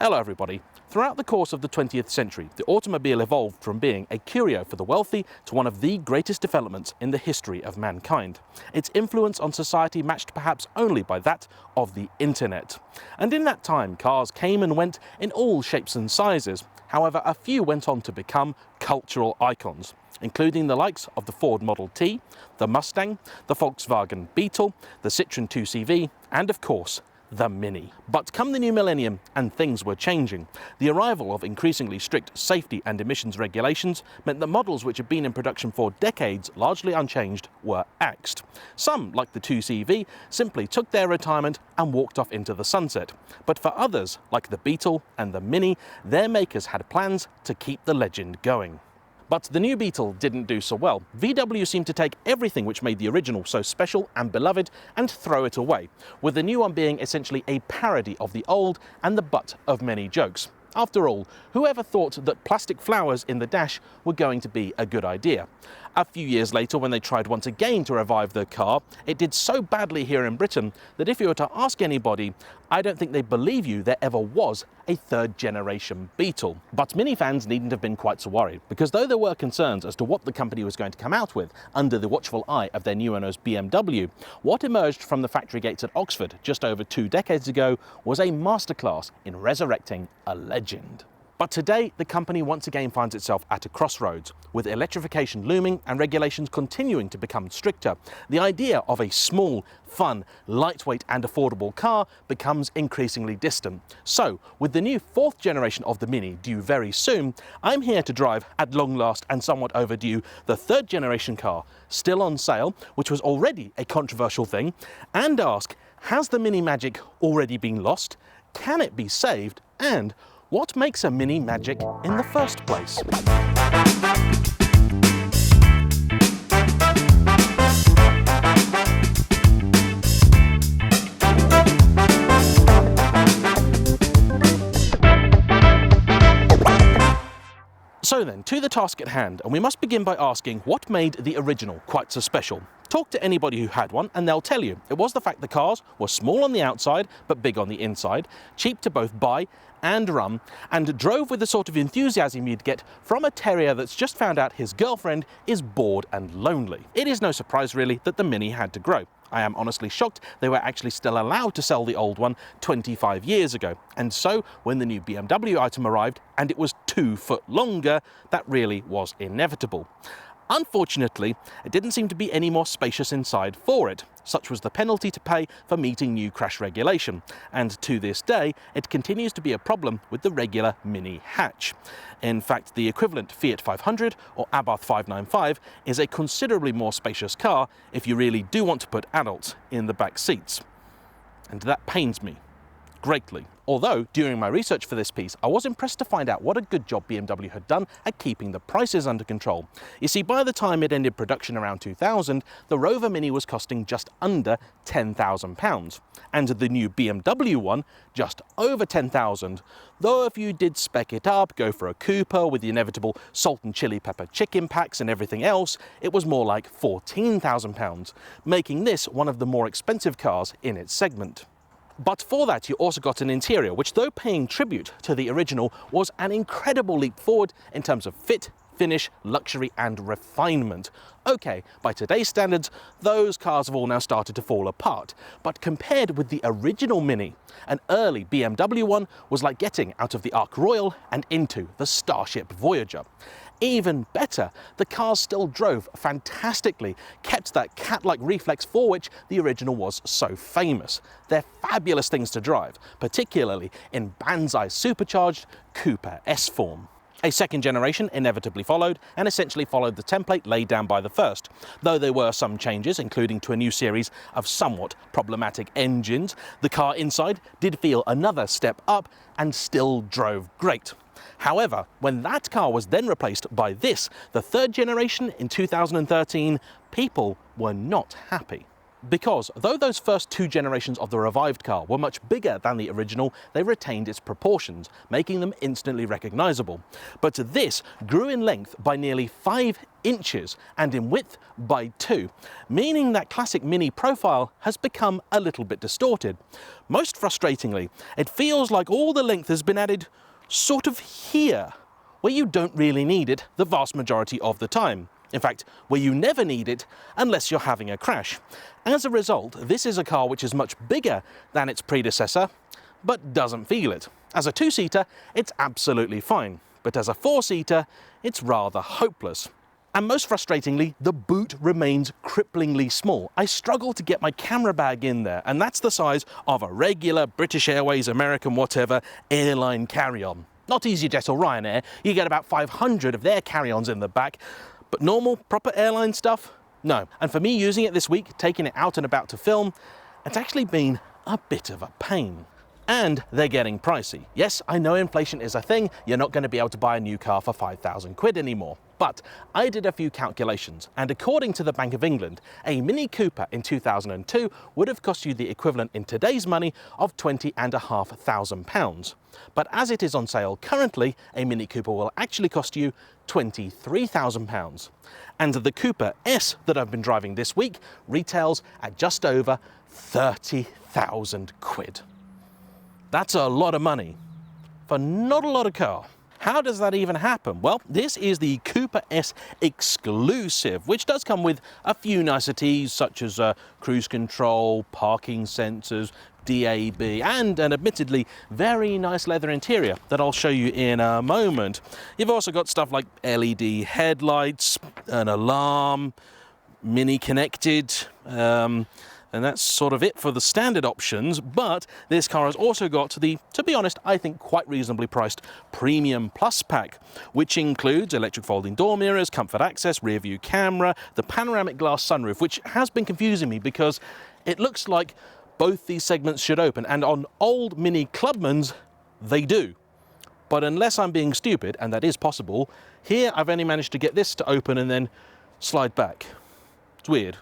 Hello everybody. Throughout the course of the 20th century, the automobile evolved from being a curio for the wealthy to one of the greatest developments in the history of mankind. Its influence on society matched perhaps only by that of the internet. And in that time, cars came and went in all shapes and sizes. However, a few went on to become cultural icons, including the likes of the Ford Model T, the Mustang, the Volkswagen Beetle, the Citroën 2CV, and of course, the Mini. But come the new millennium, and things were changing. The arrival of increasingly strict safety and emissions regulations meant that models which had been in production for decades, largely unchanged, were axed. Some, like the 2CV, simply took their retirement and walked off into the sunset. But for others, like the Beetle and the Mini, their makers had plans to keep the legend going. But the new Beetle didn't do so well. VW seemed to take everything which made the original so special and beloved and throw it away, with the new one being essentially a parody of the old and the butt of many jokes. After all, whoever thought that plastic flowers in the dash were going to be a good idea? A few years later, when they tried once again to revive the car, it did so badly here in Britain that if you were to ask anybody, I don't think they'd believe you there ever was a third generation Beetle. But Mini fans needn't have been quite so worried, because though there were concerns as to what the company was going to come out with under the watchful eye of their new owners BMW, what emerged from the factory gates at Oxford just over 2 decades ago was a masterclass in resurrecting a legend. But today, the company once again finds itself at a crossroads. With electrification looming and regulations continuing to become stricter, the idea of a small, fun, lightweight and affordable car becomes increasingly distant. So, with the new 4th generation of the Mini due very soon, I'm here to drive, at long last and somewhat overdue, the 3rd generation car, still on sale, which was already a controversial thing, and ask, has the Mini magic already been lost? Can it be saved? And what makes a Mini magic in the first place? So then, to the task at hand, and we must begin by asking what made the original quite so special. Talk to anybody who had one and they'll tell you it was the fact the cars were small on the outside but big on the inside, cheap to both buy and run, and drove with the sort of enthusiasm you'd get from a terrier that's just found out his girlfriend is bored and lonely. It is no surprise really that the Mini had to grow. I am honestly shocked they were actually still allowed to sell the old one 25 years ago. And so when the new BMW item arrived and it was 2 foot longer, that really was inevitable. Unfortunately, it didn't seem to be any more spacious inside for it. Such was the penalty to pay for meeting new crash regulation, and to this day it continues to be a problem with the regular Mini hatch. In fact, the equivalent Fiat 500 or Abarth 595 is a considerably more spacious car if you really do want to put adults in the back seats. And that pains me greatly. Although, during my research for this piece, I was impressed to find out what a good job BMW had done at keeping the prices under control. You see, by the time it ended production around 2000, the Rover Mini was costing just under £10,000, and the new BMW one just over £10,000. Though if you did spec it up, go for a Cooper with the inevitable salt and chili pepper chicken packs and everything else, it was more like £14,000, making this one of the more expensive cars in its segment. But for that, you also got an interior, which though paying tribute to the original, was an incredible leap forward in terms of fit, finish, luxury and refinement. Okay, by today's standards, those cars have all now started to fall apart, but compared with the original Mini, an early BMW one was like getting out of the Ark Royal and into the Starship Voyager. Even better, the cars still drove fantastically, kept that cat-like reflex for which the original was so famous. They're fabulous things to drive, particularly in Banzai's supercharged Coupe S form. A 2nd generation inevitably followed and essentially followed the template laid down by the first. Though there were some changes, including to a new series of somewhat problematic engines, the car inside did feel another step up and still drove great. However, when that car was then replaced by this, the 3rd generation in 2013, people were not happy. Because though those first two generations of the revived car were much bigger than the original, they retained its proportions, making them instantly recognisable. But this grew in length by nearly 5 inches and in width by 2, meaning that classic Mini profile has become a little bit distorted. Most frustratingly, it feels like all the length has been added sort of here, where you don't really need it the vast majority of the time. In fact, where you never need it unless you're having a crash. As a result, this is a car which is much bigger than its predecessor, but doesn't feel it. As a 2-seater, it's absolutely fine, but as a 4-seater, it's rather hopeless. And most frustratingly, the boot remains cripplingly small. I struggle to get my camera bag in there, and that's the size of a regular British Airways, American, whatever, airline carry-on. Not EasyJet or Ryanair, you get about 500 of their carry-ons in the back, but normal, proper airline stuff, no. And for me using it this week, taking it out and about to film, it's actually been a bit of a pain. And they're getting pricey. Yes, I know inflation is a thing, you're not going to be able to buy a new car for 5,000 quid anymore. But I did a few calculations, and according to the Bank of England, a Mini Cooper in 2002 would have cost you the equivalent in today's money of £20,500. But as it is on sale currently, a Mini Cooper will actually cost you £23,000. And the Cooper S that I've been driving this week retails at just over 30,000 quid. That's a lot of money for not a lot of car. How does that even happen? Well, this is the Cooper S exclusive, which does come with a few niceties such as cruise control, parking sensors, DAB, and an admittedly very nice leather interior that I'll show you in a moment. You've also got stuff like LED headlights, an alarm, Mini connected, and that's sort of it for the standard options, but this car has also got the, to be honest, I think quite reasonably priced Premium Plus pack, which includes electric folding door mirrors, comfort access, rear view camera, the panoramic glass sunroof, which has been confusing me because it looks like both these segments should open, and on old Mini Clubmans, they do. But unless I'm being stupid, and that is possible, here I've only managed to get this to open and then slide back. It's weird.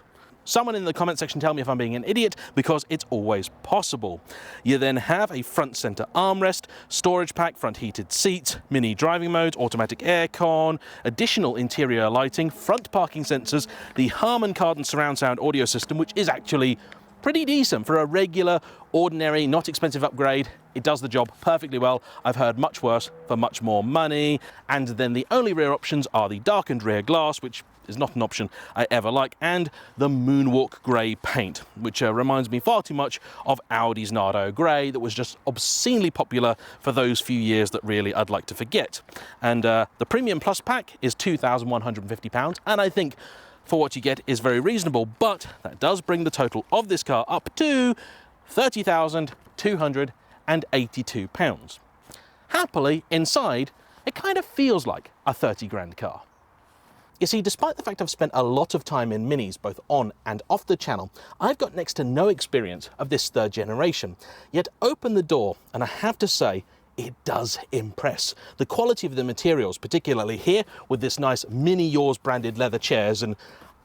Someone in the comment section tell me if I'm being an idiot, because it's always possible. You then have a front center armrest, storage pack, front heated seats, Mini driving modes, automatic aircon, additional interior lighting, front parking sensors, the Harman Kardon surround sound audio system, which is actually pretty decent for a regular, ordinary, not expensive upgrade. It does the job perfectly well. I've heard much worse for much more money. And then the only rear options are the darkened rear glass, which is not an option I ever like, and the Moonwalk grey paint, which reminds me far too much of Audi's Nardo grey that was just obscenely popular for those few years that really I'd like to forget. And the Premium Plus pack is £2,150, and I think for what you get is very reasonable, but that does bring the total of this car up to £30,282. Happily, inside, it kind of feels like a 30 grand car. You see, despite the fact I've spent a lot of time in Minis, both on and off the channel, I've got next to no experience of this third generation. Yet open the door, and I have to say, it does impress. The quality of the materials, particularly here with this nice Mini Yours branded leather chairs, and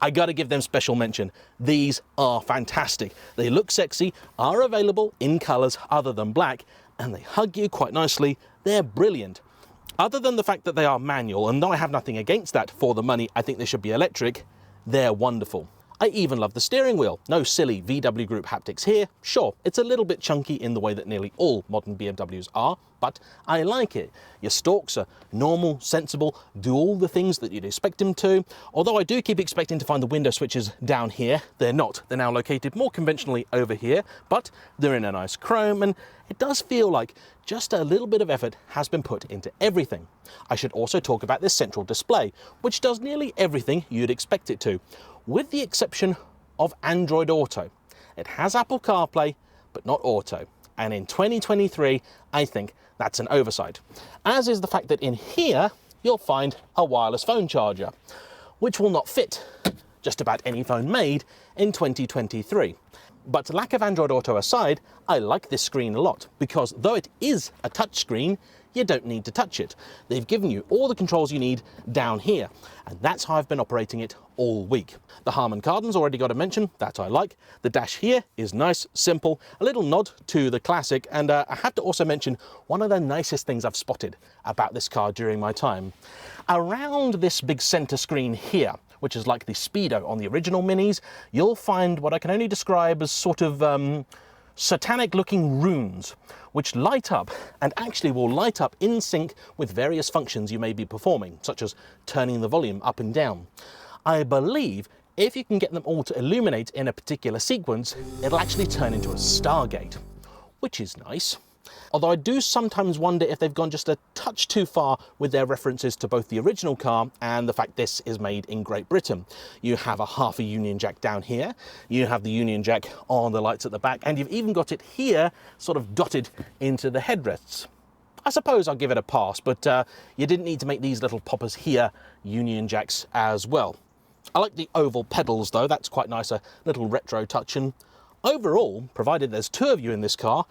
I gotta give them special mention. These are fantastic. They look sexy, are available in colors other than black, and they hug you quite nicely. They're brilliant. Other than the fact that they are manual, and though I have nothing against that for the money, I think they should be electric, they're wonderful. I even love the steering wheel. No silly VW Group haptics here. Sure, it's a little bit chunky in the way that nearly all modern BMWs are, but I like it. Your stalks are normal, sensible, do all the things that you'd expect them to. Although I do keep expecting to find the window switches down here. They're not. They're now located more conventionally over here, but they're in a nice chrome, and it does feel like just a little bit of effort has been put into everything. I should also talk about this central display, which does nearly everything you'd expect it to, with the exception of Android Auto. It has Apple CarPlay, but not Auto. And in 2023, I think that's an oversight. As is the fact that in here, you'll find a wireless phone charger, which will not fit just about any phone made in 2023. But lack of Android Auto aside, I like this screen a lot, because though it is a touch screen, you don't need to touch it. They've given you all the controls you need down here, and that's how I've been operating it all week. The Harman Kardon's already got a mention, that I like. The dash here is nice, simple, a little nod to the classic, and I have to also mention one of the nicest things I've spotted about this car during my time. Around this big center screen here, which is like the Speedo on the original Minis, you'll find what I can only describe as sort of satanic looking runes, which light up and actually will light up in sync with various functions you may be performing, such as turning the volume up and down. I believe if you can get them all to illuminate in a particular sequence, it'll actually turn into a Stargate, which is nice. Although I do sometimes wonder if they've gone just a touch too far with their references to both the original car and the fact this is made in Great Britain. You have a half a Union Jack down here, you have the Union Jack on the lights at the back, and you've even got it here sort of dotted into the headrests. I suppose I'll give it a pass, but you didn't need to make these little poppers here Union Jacks as well. I like the oval pedals though, that's quite nice, a little retro touch, and overall, provided there's two of you in this car,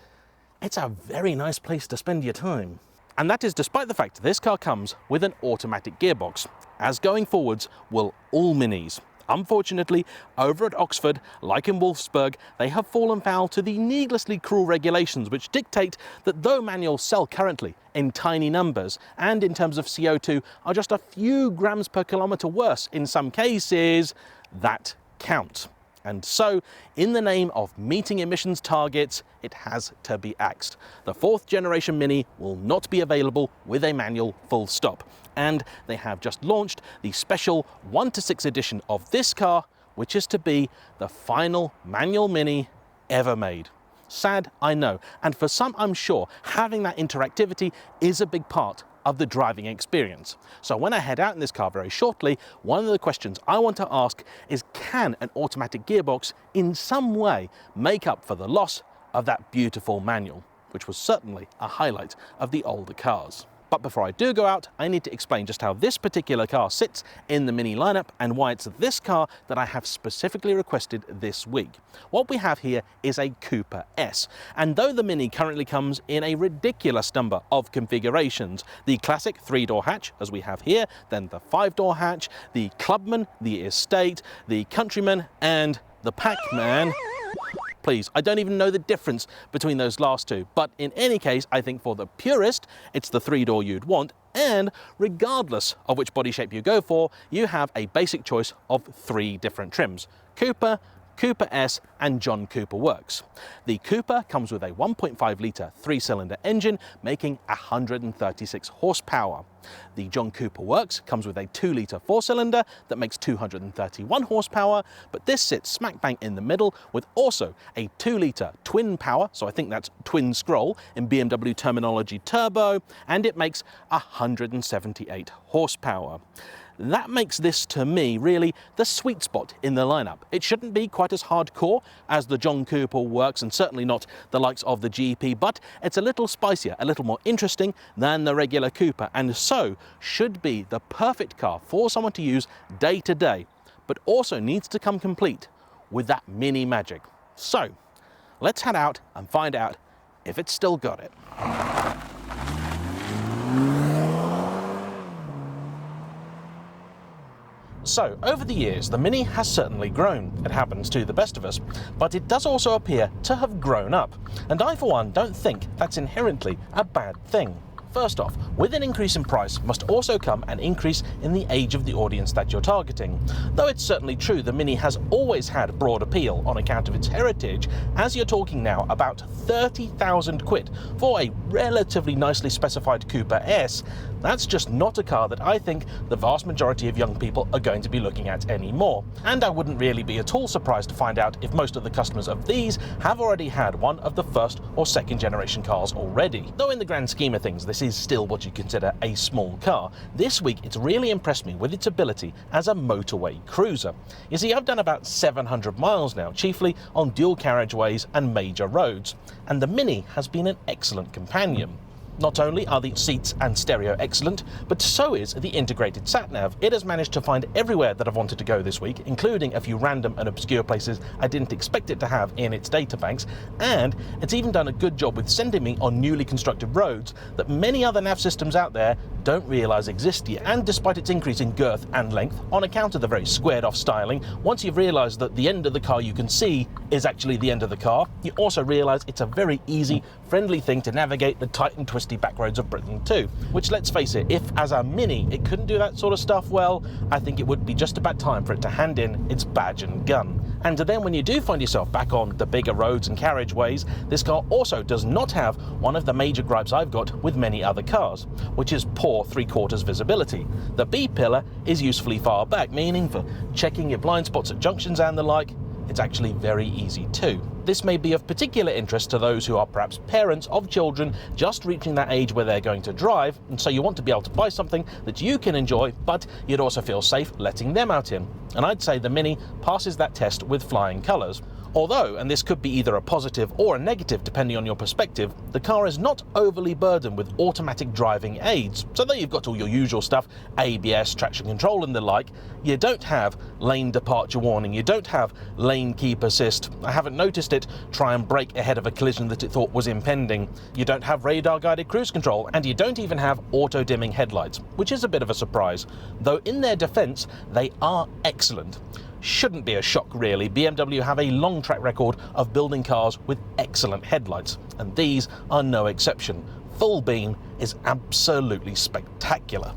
it's a very nice place to spend your time. And that is despite the fact this car comes with an automatic gearbox, as going forwards will all Minis. Unfortunately, over at Oxford, like in Wolfsburg, they have fallen foul to the needlessly cruel regulations which dictate that though manuals sell currently in tiny numbers, and in terms of CO2 are just a few grams per kilometre worse in some cases, that counts. And so, in the name of meeting emissions targets, it has to be axed. The 4th generation Mini will not be available with a manual full stop. And they have just launched the special 1-6 edition of this car, which is to be the final manual Mini ever made. Sad, I know. And for some, I'm sure, having that interactivity is a big part of the driving experience. So when I head out in this car very shortly, one of the questions I want to ask is, can an automatic gearbox in some way make up for the loss of that beautiful manual, which was certainly a highlight of the older cars. But before I do go out, I need to explain just how this particular car sits in the Mini lineup and why it's this car that I have specifically requested this week. What we have here is a Cooper S, and though the Mini currently comes in a ridiculous number of configurations, the classic 3-door hatch, as we have here, then the 5-door hatch, the Clubman, the Estate, the Countryman, and the Pac-Man. Please, I don't even know the difference between those last two, but in any case, I think for the purist, it's the 3-door you'd want, and regardless of which body shape you go for, you have a basic choice of 3 different trims: Cooper, Cooper S, and John Cooper Works. The Cooper comes with a 1.5 litre 3-cylinder engine making 136 horsepower. The John Cooper Works comes with a 2 litre 4-cylinder that makes 231 horsepower, but this sits smack bang in the middle with also a 2 litre twin power, so I think that's twin scroll in BMW terminology turbo, and it makes 178 horsepower. That makes this, to me, really the sweet spot in the lineup. It shouldn't be quite as hardcore as the John Cooper Works, and certainly not the likes of the GP, but it's a little spicier, a little more interesting than the regular Cooper, and so should be the perfect car for someone to use day to day, but also needs to come complete with that Mini magic. So, let's head out and find out if it's still got it. So, over the years, the Mini has certainly grown. It happens to the best of us, but it does also appear to have grown up. And I, for one, don't think that's inherently a bad thing. First off, with an increase in price must also come an increase in the age of the audience that you're targeting. Though it's certainly true the Mini has always had broad appeal on account of its heritage, as you're talking now about 30,000 quid for a relatively nicely specified Cooper S, that's just not a car that I think the vast majority of young people are going to be looking at anymore. And I wouldn't really be at all surprised to find out if most of the customers of these have already had one of the 1st or 2nd generation cars already. Though in the grand scheme of things, this is still what you consider a small car, this week it's really impressed me with its ability as a motorway cruiser. You see, I've done about 700 miles now, chiefly on dual carriageways and major roads, and the Mini has been an excellent companion. Not only are the seats and stereo excellent, but so is the integrated sat-nav. It has managed to find everywhere that I've wanted to go this week, including a few random and obscure places I didn't expect it to have in its data banks, and it's even done a good job with sending me on newly constructed roads that many other nav systems out there don't realise exist yet. And despite its increase in girth and length, on account of the very squared-off styling, once you've realised that the end of the car you can see is actually the end of the car, you also realise it's a very easy, friendly thing to navigate the tight and twisty back roads of Britain too. Which, let's face it, if as a Mini it couldn't do that sort of stuff well, I think it would be just about time for it to hand in its badge and gun. And then when you do find yourself back on the bigger roads and carriageways, this car also does not have one of the major gripes I've got with many other cars, which is poor 3/4 visibility. The B pillar is usefully far back, meaning for checking your blind spots at junctions and the like, it's actually very easy too. This may be of particular interest to those who are perhaps parents of children just reaching that age where they're going to drive, and so you want to be able to buy something that you can enjoy, but you'd also feel safe letting them out in. And I'd say the Mini passes that test with flying colours. Although, and this could be either a positive or a negative depending on your perspective, the car is not overly burdened with automatic driving aids. So though you've got all your usual stuff, ABS, traction control and the like, you don't have lane departure warning, you don't have lane keep assist. I haven't noticed it try and brake ahead of a collision that it thought was impending. You don't have radar guided cruise control, and you don't even have auto dimming headlights, which is a bit of a surprise. Though in their defence, they are excellent. Shouldn't be a shock really. BMW have a long track record of building cars with excellent headlights, and these are no exception. Full beam is absolutely spectacular.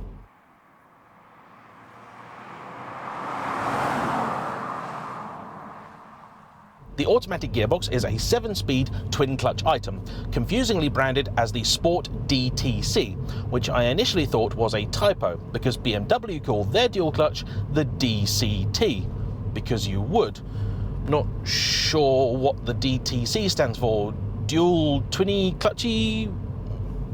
The automatic gearbox is a 7-speed twin-clutch item, confusingly branded as the Sport DTC, which I initially thought was a typo because BMW called their dual clutch the DCT. Because you would. Not sure what the DTC stands for. Dual twinny clutchy?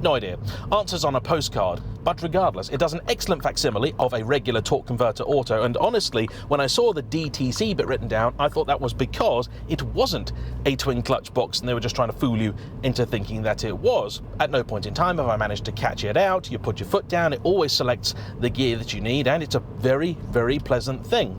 No idea. Answers on a postcard. But regardless, it does an excellent facsimile of a regular torque converter auto, and honestly, when I saw the DTC bit written down, I thought that was because it wasn't a twin clutch box and they were just trying to fool you into thinking that it was. At no point in time have I managed to catch it out. You put your foot down, it always selects the gear that you need, and it's a very, very pleasant thing.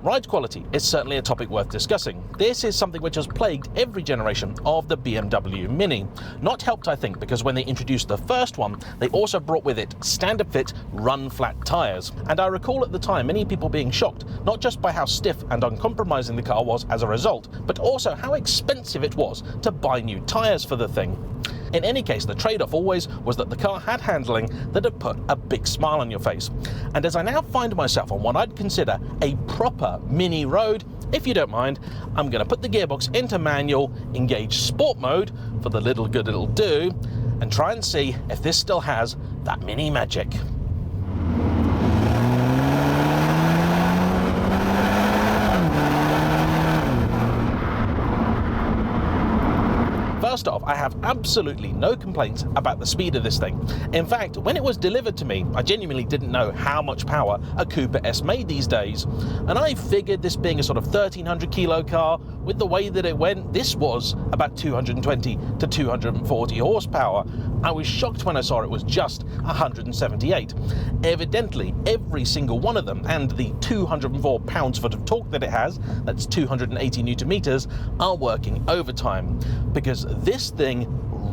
Ride quality is certainly a topic worth discussing. This is something which has plagued every generation of the BMW Mini. Not helped, I think, because when they introduced the first one, they also brought with it standard fit run-flat tyres. And I recall at the time many people being shocked, not just by how stiff and uncompromising the car was as a result, but also how expensive it was to buy new tyres for the thing. In any case, the trade-off always was that the car had handling that had put a big smile on your face. And as I now find myself on what I'd consider a proper Mini road, if you don't mind, I'm going to put the gearbox into manual, engage sport mode for the little good it'll do, and try and see if this still has that Mini magic. First off, I have absolutely no complaints about the speed of this thing. In fact, when it was delivered to me, I genuinely didn't know how much power a Cooper S made these days. And I figured this being a sort of 1300 kilo car, with the way that it went, this was about 220 to 240 horsepower. I was shocked when I saw it was just 178. Evidently, every single one of them, and the 204 pounds-foot of torque that it has, that's 280 newton meters, are working overtime, because this thing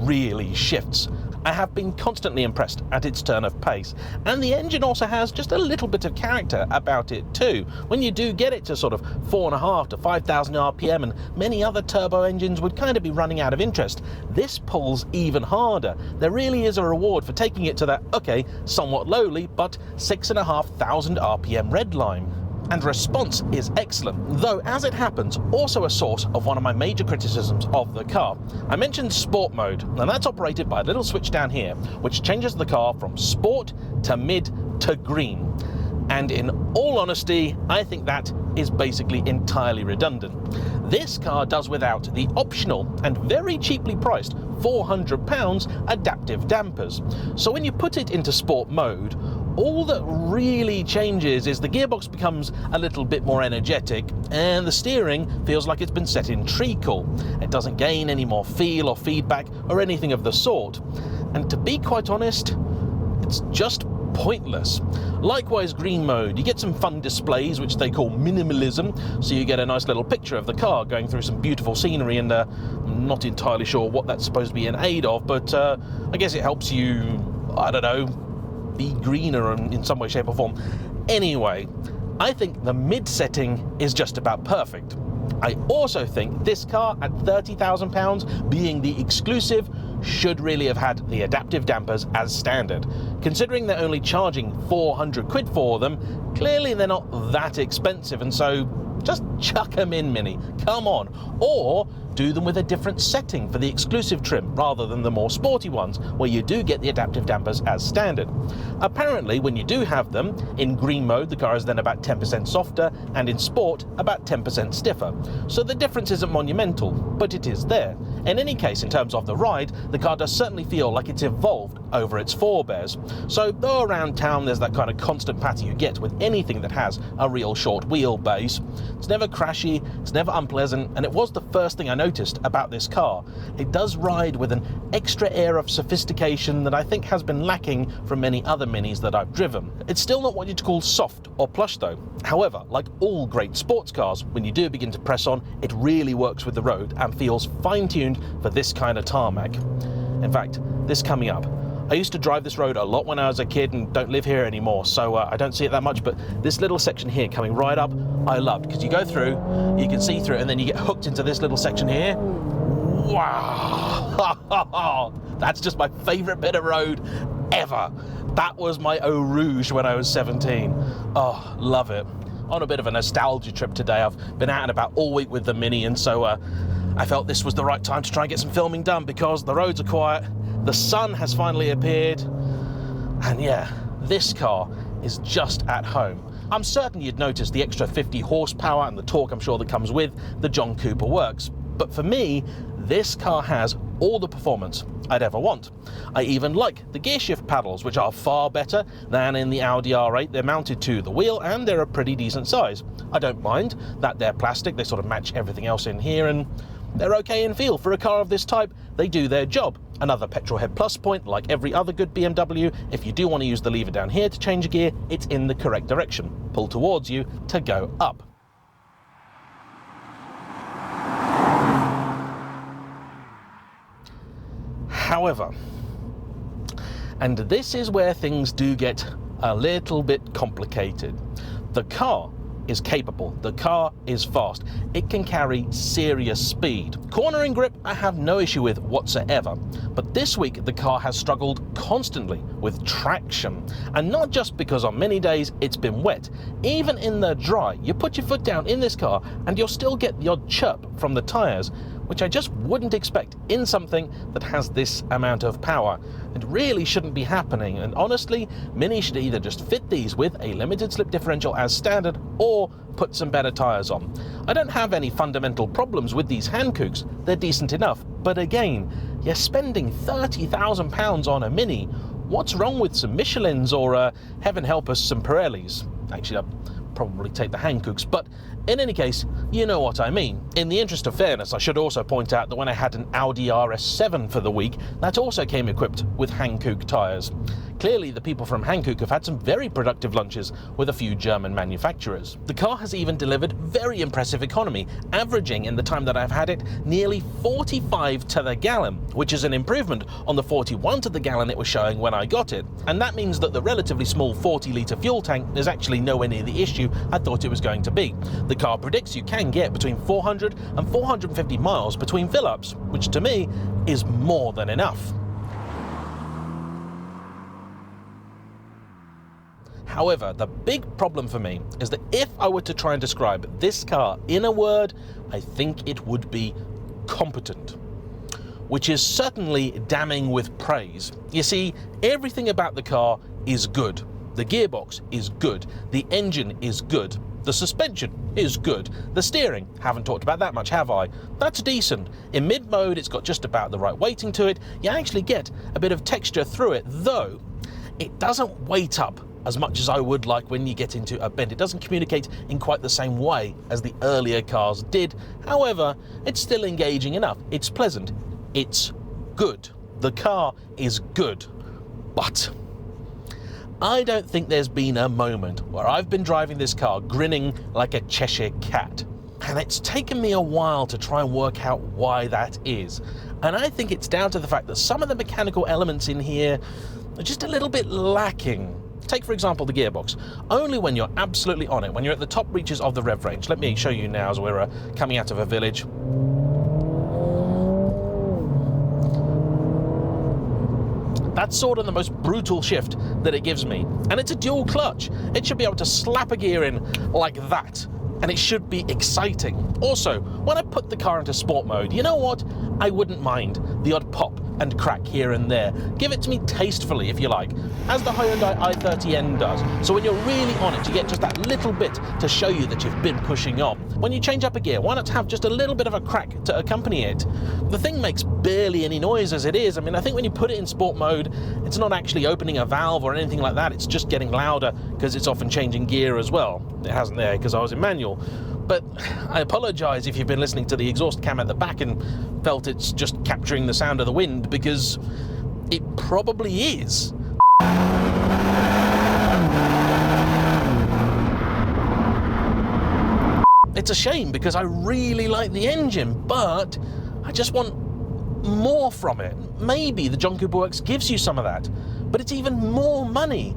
really shifts. I have been constantly impressed at its turn of pace, and the engine also has just a little bit of character about it too. When you do get it to sort of 4.5 to 5,000 RPM, and many other turbo engines would kind of be running out of interest, this pulls even harder. There really is a reward for taking it to that, okay, somewhat lowly, but 6,500 RPM red line. And response is excellent, though as it happens, also a source of one of my major criticisms of the car. I mentioned sport mode, and that's operated by a little switch down here, which changes the car from sport to mid to green. And in all honesty, I think that is basically entirely redundant. This car does without the optional and very cheaply priced £400 adaptive dampers. So when you put it into sport mode, All that really changes is the gearbox becomes a little bit more energetic and the steering feels like it's been set in treacle. It doesn't gain any more feel or feedback or anything of the sort. And to be quite honest, it's just pointless. Likewise, green mode, you get some fun displays which they call minimalism, so you get a nice little picture of the car going through some beautiful scenery, and I'm not entirely sure what that's supposed to be in aid of, but I guess it helps you, I don't know, be greener in some way, shape or form. Anyway, I think the mid setting is just about perfect. I also think this car at £30,000, being the exclusive, should really have had the adaptive dampers as standard. Considering they're only charging 400 quid for them, clearly they're not that expensive, and so just chuck them in, Mini, come on. Or do them with a different setting for the exclusive trim rather than the more sporty ones where you do get the adaptive dampers as standard. Apparently, when you do have them, in green mode the car is then about 10% softer, and in sport about 10% stiffer. So the difference isn't monumental, but it is there. In any case, in terms of the ride, the car does certainly feel like it's evolved over its forebears. So though around town there's that kind of constant patter you get with anything that has a real short wheelbase, it's never crashy, it's never unpleasant, and it was the first thing I noticed about this car. It does ride with an extra air of sophistication that I think has been lacking from many other Minis that I've driven. It's still not what you'd call soft or plush though. However, like all great sports cars, when you do begin to press on, it really works with the road and feels fine-tuned for this kind of tarmac. In fact, this coming up, I used to drive this road a lot when I was a kid and don't live here anymore, so I don't see it that much, but this little section here coming right up, I loved, because you go through, you can see through it, and then you get hooked into this little section here. Wow! That's just my favourite bit of road ever. That was my Eau Rouge when I was 17. Oh, love it. On a bit of a nostalgia trip today. I've been out and about all week with the Mini, and so I felt this was the right time to try and get some filming done because the roads are quiet, the sun has finally appeared, and yeah, this car is just at home. I'm certain you'd notice the extra 50 horsepower and the torque I'm sure that comes with the John Cooper works, but for me, this car has all the performance I'd ever want. I even like the gear shift paddles, which are far better than in the Audi R8. They're mounted to the wheel and they're a pretty decent size. I don't mind that they're plastic, they sort of match everything else in here, and they're okay in feel. For a car of this type, they do their job. Another petrol head plus point, like every other good BMW, if you do want to use the lever down here to change a gear, it's in the correct direction. Pull towards you to go up. However, and this is where things do get a little bit complicated, the car is capable, the car is fast, it can carry serious speed. Cornering grip I have no issue with whatsoever, but this week the car has struggled constantly with traction, and not just because on many days it's been wet. Even in the dry, you put your foot down in this car and you'll still get the odd chirp from the tyres, which I just wouldn't expect in something that has this amount of power. It really shouldn't be happening, and honestly, Mini should either just fit these with a limited slip differential as standard or put some better tyres on. I don't have any fundamental problems with these Hankooks, they're decent enough, but again, you're spending £30,000 on a Mini. What's wrong with some Michelins or, heaven help us, some Pirellis? Actually, I'd probably take the Hankooks, but in any case, you know what I mean. In the interest of fairness, I should also point out that when I had an Audi RS7 for the week, that also came equipped with Hankook tyres. Clearly, the people from Hankook have had some very productive lunches with a few German manufacturers. The car has even delivered very impressive economy, averaging in the time that I've had it nearly 45 to the gallon, which is an improvement on the 41 to the gallon it was showing when I got it. And that means that the relatively small 40-litre fuel tank is actually nowhere near the issue I thought it was going to be. The car predicts you can get between 400 and 450 miles between fill-ups, which to me is more than enough. However, the big problem for me is that if I were to try and describe this car in a word, I think it would be competent, which is certainly damning with praise. You see, everything about the car is good. The gearbox is good. The engine is good. The suspension is good. The steering, haven't talked about that much, have I? That's decent. In mid-mode, it's got just about the right weighting to it. You actually get a bit of texture through it, though it doesn't weight up as much as I would like when you get into a bend. It doesn't communicate in quite the same way as the earlier cars did. However, it's still engaging enough. It's pleasant. It's good. The car is good. But I don't think there's been a moment where I've been driving this car grinning like a Cheshire cat. And it's taken me a while to try and work out why that is. And I think it's down to the fact that some of the mechanical elements in here are just a little bit lacking. Take, for example, the gearbox. Only when you're absolutely on it, when you're at the top reaches of the rev range. Let me show you now as we're coming out of a village. That's sort of the most brutal shift that it gives me. And it's a dual clutch. It should be able to slap a gear in like that, and it should be exciting. Also, when I put the car into sport mode, you know what? I wouldn't mind the odd pop and crack here and there. Give it to me tastefully, if you like, as the Hyundai i30N does. So when you're really on it, you get just that little bit to show you that you've been pushing on. When you change up a gear, why not have just a little bit of a crack to accompany it? The thing makes barely any noise as it is. I mean, I think when you put it in sport mode, it's not actually opening a valve or anything like that. It's just getting louder because it's often changing gear as well. It hasn't there because I was in manual. But I apologise if you've been listening to the exhaust cam at the back and felt it's just capturing the sound of the wind, because it probably is. It's a shame because I really like the engine, but I just want more from it. Maybe the John Cooper Works gives you some of that, but it's even more money.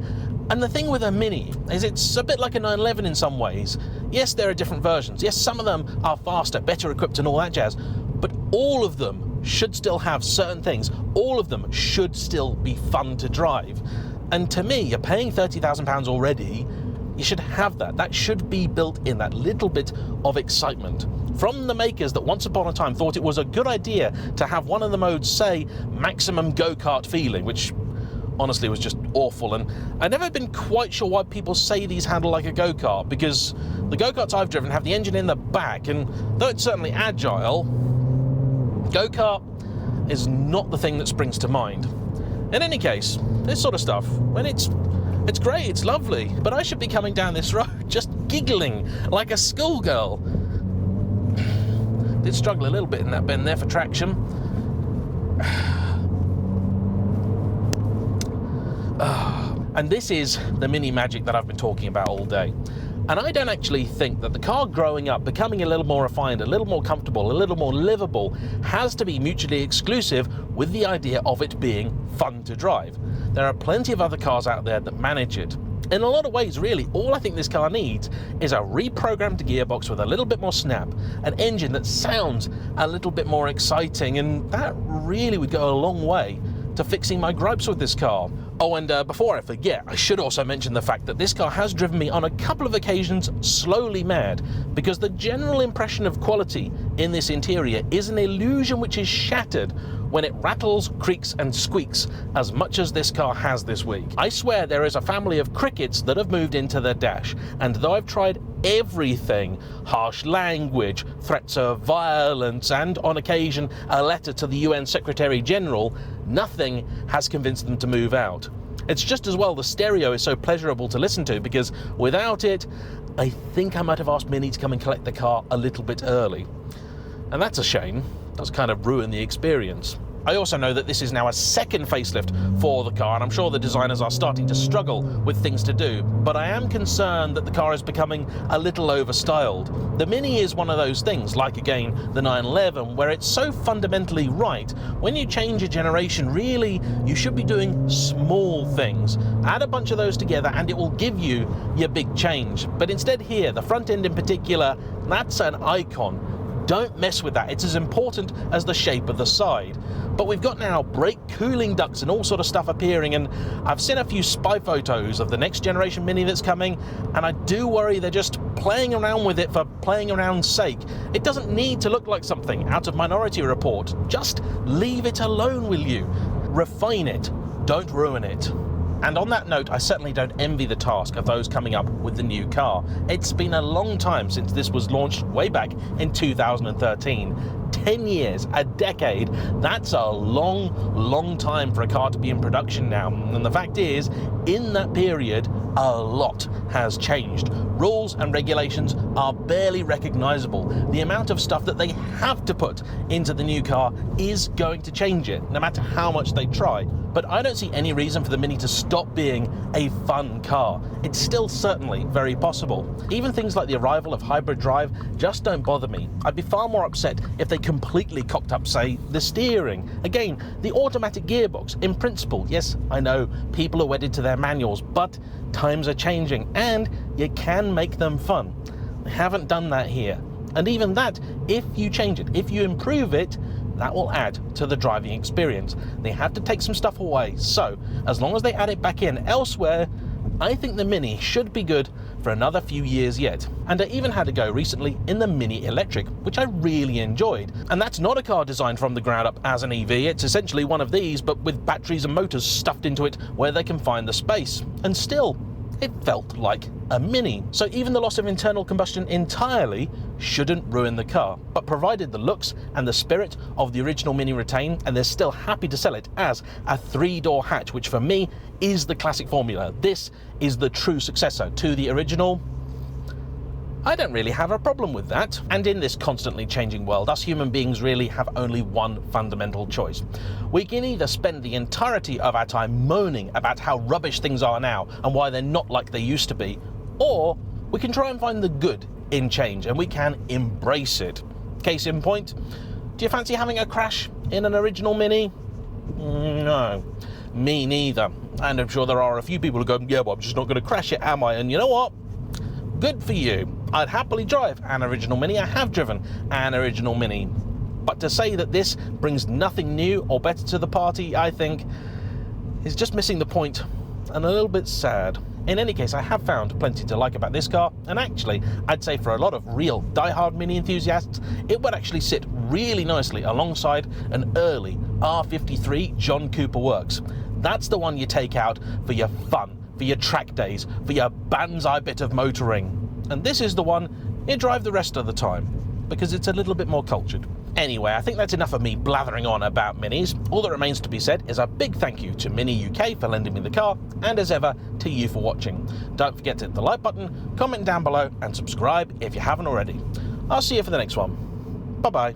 And the thing with a Mini is it's a bit like a 911 in some ways. Yes, there are different versions. Yes, some of them are faster, better equipped and all that jazz, but all of them should still have certain things. All of them should still be fun to drive. And to me, you're paying £30,000 already, you should have that. That should be built in, that little bit of excitement. From the makers that once upon a time thought it was a good idea to have one of the modes say maximum go-kart feeling, which honestly was just awful. And I've never been quite sure why people say these handle like a go-kart, because the go-karts I've driven have the engine in the back, and though it's certainly agile, go-kart is not the thing that springs to mind. In any case, this sort of stuff, when it's great, it's lovely, but I should be coming down this road just giggling like a schoolgirl. Did struggle a little bit in that bend there for traction. And this is the Mini magic that I've been talking about all day. And I don't actually think that the car growing up, becoming a little more refined, a little more comfortable, a little more livable, has to be mutually exclusive with the idea of it being fun to drive. There are plenty of other cars out there that manage it. In a lot of ways, really, all I think this car needs is a reprogrammed gearbox with a little bit more snap, an engine that sounds a little bit more exciting, and that really would go a long way to fixing my gripes with this car. Oh, and before I forget, I should also mention the fact that this car has driven me on a couple of occasions slowly mad, because the general impression of quality in this interior is an illusion which is shattered when it rattles, creaks and squeaks as much as this car has this week. I swear there is a family of crickets that have moved into the dash, and though I've tried everything, harsh language, threats of violence, and on occasion a letter to the UN Secretary General, nothing has convinced them to move out. It's just as well the stereo is so pleasurable to listen to, because without it, I think I might have asked Minnie to come and collect the car a little bit early. And that's a shame. It does kind of ruin the experience. I also know that this is now a second facelift for the car, and I'm sure the designers are starting to struggle with things to do, but I am concerned that the car is becoming a little overstyled. The Mini is one of those things, like again the 911, where it's so fundamentally right. When you change a generation, really, you should be doing small things. Add a bunch of those together and it will give you your big change. But instead here, the front end in particular, that's an icon. Don't mess with that. It's as important as the shape of the side. But we've got now brake cooling ducts and all sort of stuff appearing, and I've seen a few spy photos of the next generation Mini that's coming, and I do worry they're just playing around with it for playing around's sake. It doesn't need to look like something out of Minority Report. Just leave it alone, will you? Refine it. Don't ruin it. And on that note, I certainly don't envy the task of those coming up with the new car. It's been a long time since this was launched way back in 2013. 10 years, a decade, that's a long time for a car to be in production now. And the fact is, in that period, a lot has changed. Rules and regulations are barely recognizable. The amount of stuff that they have to put into the new car is going to change it, no matter how much they try. But I don't see any reason for the Mini to stop being a fun car. It's still certainly very possible. Even things like the arrival of hybrid drive just don't bother me. I'd be far more upset if they completely cocked up, say, the steering. Again, the automatic gearbox, in principle, yes, I know people are wedded to their manuals, but times are changing and you can make them fun. They haven't done that here. And even that, if you change it, if you improve it, that will add to the driving experience. They have to take some stuff away. So as long as they add it back in elsewhere, I think the Mini should be good for another few years yet. And I even had a go recently in the Mini Electric, which I really enjoyed. And that's not a car designed from the ground up as an EV. It's essentially one of these, but with batteries and motors stuffed into it where they can find the space. And still, it felt like a Mini. So even the loss of internal combustion entirely shouldn't ruin the car. But provided the looks and the spirit of the original Mini retain, and they're still happy to sell it as a 3-door hatch, which for me is the classic formula. This is the true successor to the original. I don't really have a problem with that. And in this constantly changing world, us human beings really have only one fundamental choice. We can either spend the entirety of our time moaning about how rubbish things are now and why they're not like they used to be, or we can try and find the good in change and we can embrace it. Case in point, do you fancy having a crash in an original Mini? No, me neither. And I'm sure there are a few people who go, yeah, well, I'm just not going to crash it, am I? And you know what? Good for you. I'd happily drive an original Mini. I have driven an original Mini. But to say that this brings nothing new or better to the party, I think, is just missing the point and a little bit sad. In any case, I have found plenty to like about this car, and actually, I'd say for a lot of real die-hard Mini enthusiasts, it would actually sit really nicely alongside an early R53 John Cooper Works. That's the one you take out for your fun, for your track days, for your banzai bit of motoring. And this is the one you drive the rest of the time, because it's a little bit more cultured. Anyway, I think that's enough of me blathering on about Minis. All that remains to be said is a big thank you to Mini UK for lending me the car, and as ever, to you for watching. Don't forget to hit the like button, comment down below, and subscribe if you haven't already. I'll see you for the next one. Bye-bye.